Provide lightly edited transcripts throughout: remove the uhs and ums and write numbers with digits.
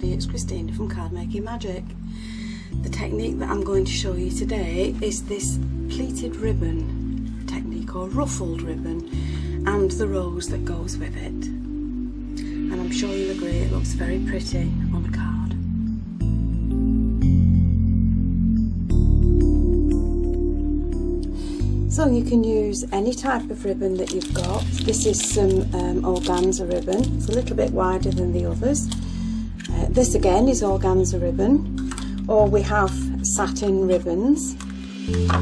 It's Christine from Card Making Magic. The technique that I'm going to show you today is this pleated ribbon technique, or ruffled ribbon, and the rose that goes with it. And I'm sure you'll agree it looks very pretty on a card. So you can use any type of ribbon that you've got. This is some organza ribbon. It's a little bit wider than the others. This again is organza ribbon, or we have satin ribbons,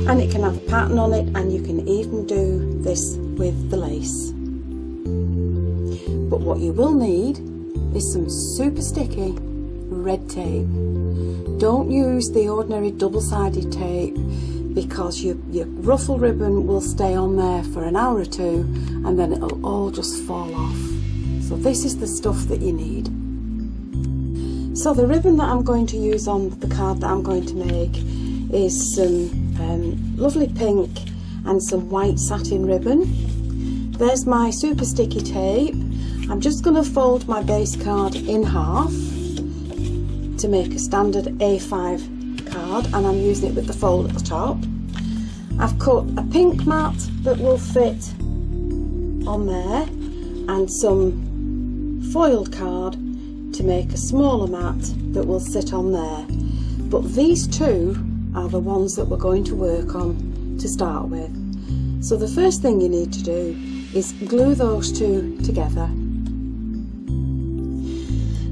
and it can have a pattern on it, and you can even do this with the lace. But what you will need is some super sticky red tape. Don't use the ordinary double-sided tape, because your ruffle ribbon will stay on there for an hour or two and then it'll all just fall off. So this is the stuff that you need. So the ribbon that I'm going to use on the card that I'm going to make is some lovely pink and some white satin ribbon. There's my super sticky tape. I'm just going to fold my base card in half to make a standard A5 card, and I'm using it with the fold at the top. I've cut a pink mat that will fit on there and some foiled card to make a smaller mat that will sit on there. But these two are the ones that we're going to work on to start with. So the first thing you need to do is glue those two together.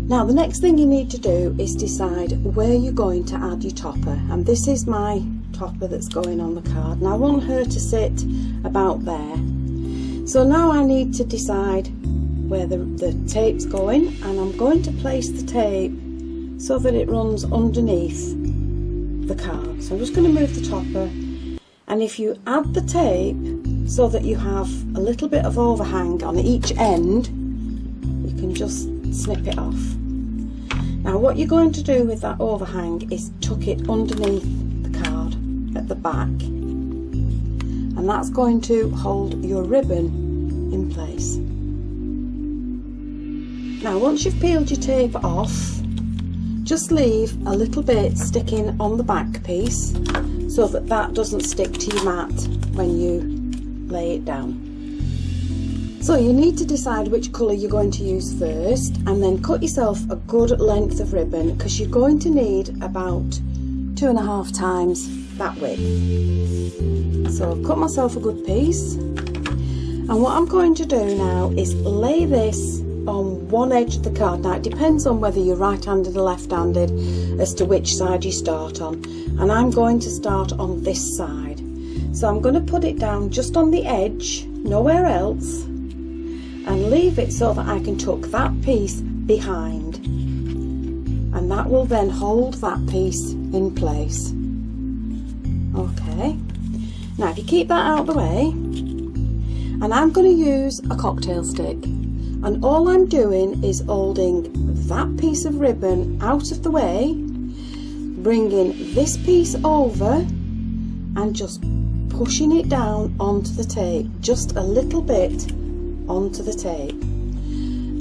Now the next thing you need to do is decide where you're going to add your topper, and this is my topper that's going on the card, and I want her to sit about there. So now I need to decide where the tape's going, and I'm going to place the tape so that it runs underneath the card. So I'm just going to move the topper, and if you add the tape so that you have a little bit of overhang on each end, you can just snip it off. Now what you're going to do with that overhang is tuck it underneath the card at the back, and that's going to hold your ribbon in place. Now once you've peeled your tape off, just leave a little bit sticking on the back piece so that that doesn't stick to your mat when you lay it down. So you need to decide which colour you're going to use first, and then cut yourself a good length of ribbon, because you're going to need about 2.5 times that width. So I've cut myself a good piece, and what I'm going to do now is lay this on one edge of the card. Now it depends on whether you're right-handed or left-handed as to which side you start on, and I'm going to start on this side. So I'm going to put it down just on the edge, nowhere else, and leave it so that I can tuck that piece behind, and that will then hold that piece in place. Okay, now if you keep that out of the way, and I'm going to use a cocktail stick, and all I'm doing is holding that piece of ribbon out of the way, bringing this piece over and just pushing it down onto the tape, just a little bit onto the tape,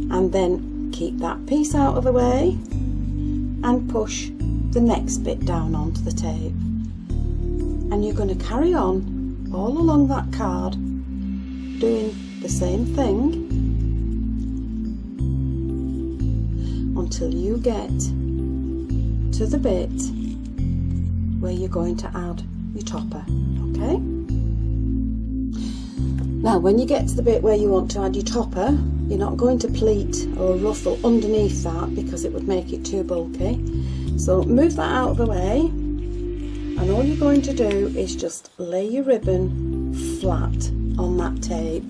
and then keep that piece out of the way and push the next bit down onto the tape. And you're going to carry on all along that card doing the same thing until you get to the bit where you're going to add your topper. Okay? Now when you get to the bit where you want to add your topper, you're not going to pleat or ruffle underneath that because it would make it too bulky. So move that out of the way, and all you're going to do is just lay your ribbon flat on that tape,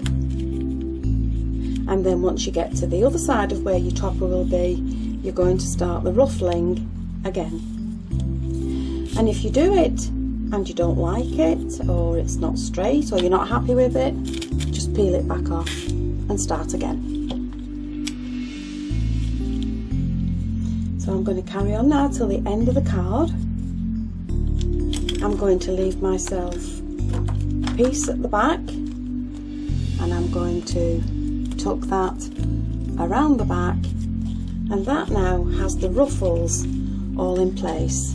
and then once you get to the other side of where your topper will be, you're going to start the ruffling again. And if you do it and you don't like it, or it's not straight, or you're not happy with it, just peel it back off and start again. So I'm going to carry on now till the end of the card. I'm going to leave myself piece at the back, and I'm going to tuck that around the back, and that now has the ruffles all in place,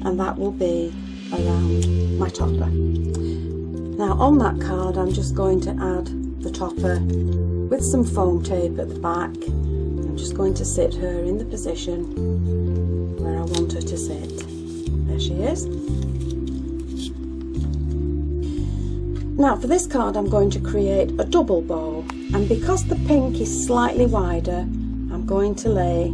and that will be around my topper. Now on that card I'm just going to add the topper with some foam tape at the back. I'm just going to sit her in the position where I want her to sit. There she is. Now for this card I'm going to create a double bow, and because the pink is slightly wider, I'm going to lay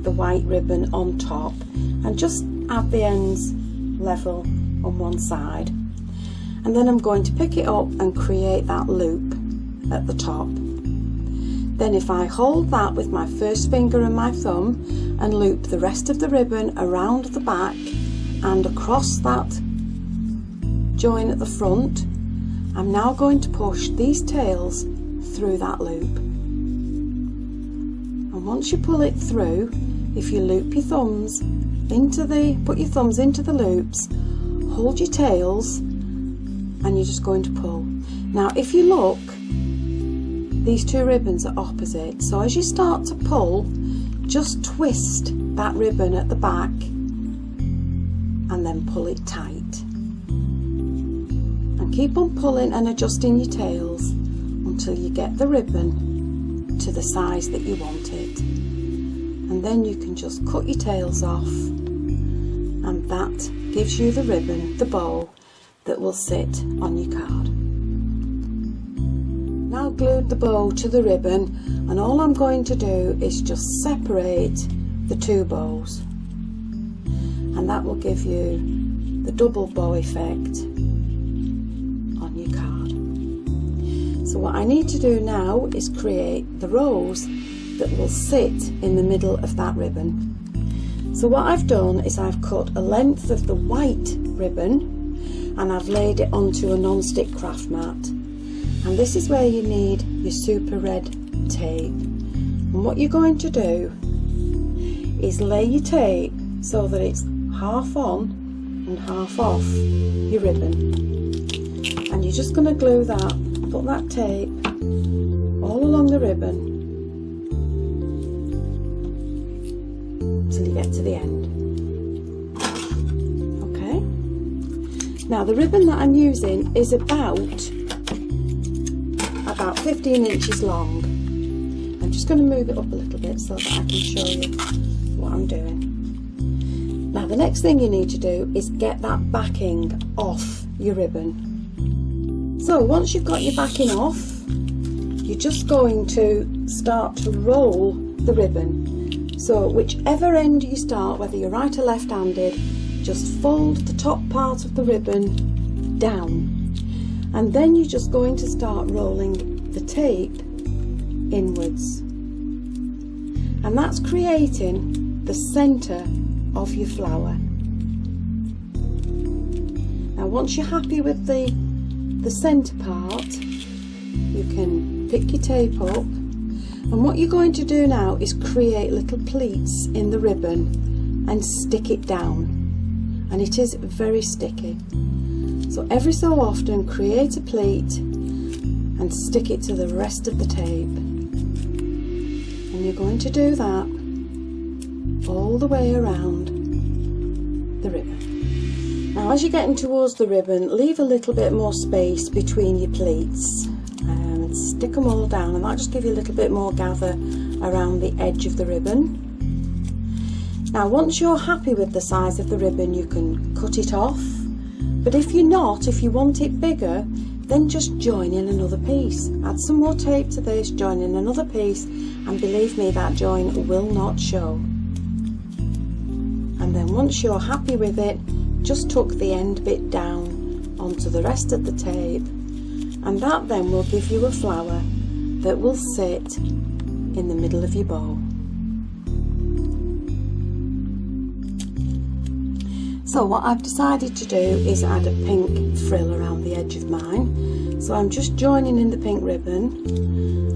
the white ribbon on top and just add the ends level on one side, and then I'm going to pick it up and create that loop at the top. Then if I hold that with my first finger and my thumb and loop the rest of the ribbon around the back and across that join at the front, I'm now going to push these tails through that loop. And once you pull it through, if you loop your thumbs into put your thumbs into the loops, hold your tails, and you're just going to pull. Now if you look, these two ribbons are opposite, so as you start to pull, just twist that ribbon at the back and then pull it tight. And keep on pulling and adjusting your tails until you get the ribbon to the size that you want it. And then you can just cut your tails off, and that gives you the ribbon, the bow, that will sit on your card. Now I've glued the bow to the ribbon, and all I'm going to do is just separate the two bows, and that will give you the double bow effect on your card. So what I need to do now is create the rose that will sit in the middle of that ribbon. So what I've done is I've cut a length of the white ribbon and I've laid it onto a non-stick craft mat, and this is where you need your super red tape. And what you're going to do is lay your tape so that it's half on and half off your ribbon, and you're just going to glue that, put that tape all along the ribbon till you get to the end. Okay, now the ribbon that I'm using is about 15 inches long. I'm just going to move it up a little bit so that I can show you what I'm doing. Now the next thing you need to do is get that backing off your ribbon. So once you've got your backing off, you're just going to start to roll the ribbon. So whichever end you start, whether you're right or left-handed, just fold the top part of the ribbon down, and then you're just going to start rolling the tape inwards, and that's creating the centre of your flower. Now once you're happy with the centre part, you can pick your tape up, and what you're going to do now is create little pleats in the ribbon and stick it down, and it is very sticky. So every so often create a pleat and stick it to the rest of the tape, and you're going to do that all the way around the ribbon. Now as you're getting towards the ribbon, leave a little bit more space between your pleats and stick them all down, and that'll just give you a little bit more gather around the edge of the ribbon. Now once you're happy with the size of the ribbon, you can cut it off, but if you're not, if you want it bigger, then just join in another piece. Add some more tape to this, join in another piece, and believe me, that join will not show. And then once you're happy with it, just tuck the end bit down onto the rest of the tape, and that then will give you a flower that will sit in the middle of your bow. So what I've decided to do is add a pink frill around the edge of mine. So I'm just joining in the pink ribbon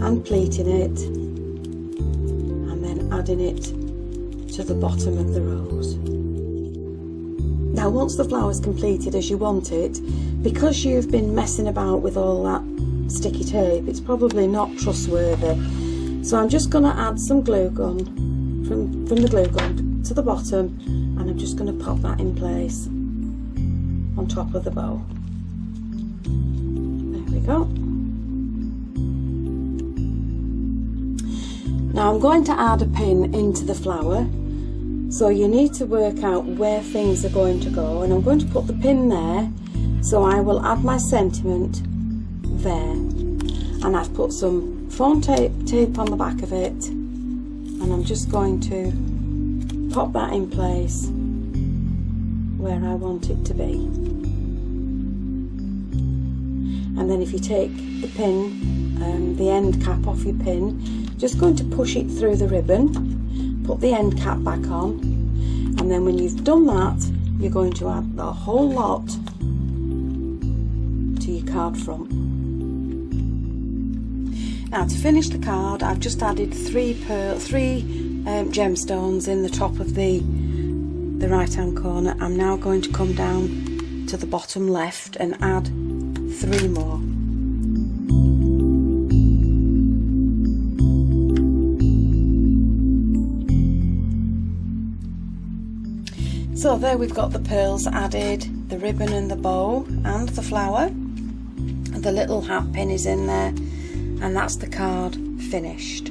and pleating it, and then adding it to the bottom of the rose. Now once the flower's completed as you want it, because you've been messing about with all that sticky tape, it's probably not trustworthy. So I'm just going to add some glue gun from the glue gun to the bottom, and I'm just going to pop that in place on top of the bow. There we go. Now I'm going to add a pin into the flower, so you need to work out where things are going to go, and I'm going to put the pin there, so I will add my sentiment there, and I've put some foam tape on the back of it, and I'm just going to pop that in place where I want it to be. And then if you take the pin, the end cap off your pin, just going to push it through the ribbon, put the end cap back on, and then when you've done that, you're going to add the whole lot to your card front. Now to finish the card, I've just added three gemstones in the top of the right hand corner. I'm now going to come down to the bottom left and add 3 more. So there we've got the pearls added, the ribbon and the bow and the flower. The little hat pin is in there, and that's the card finished.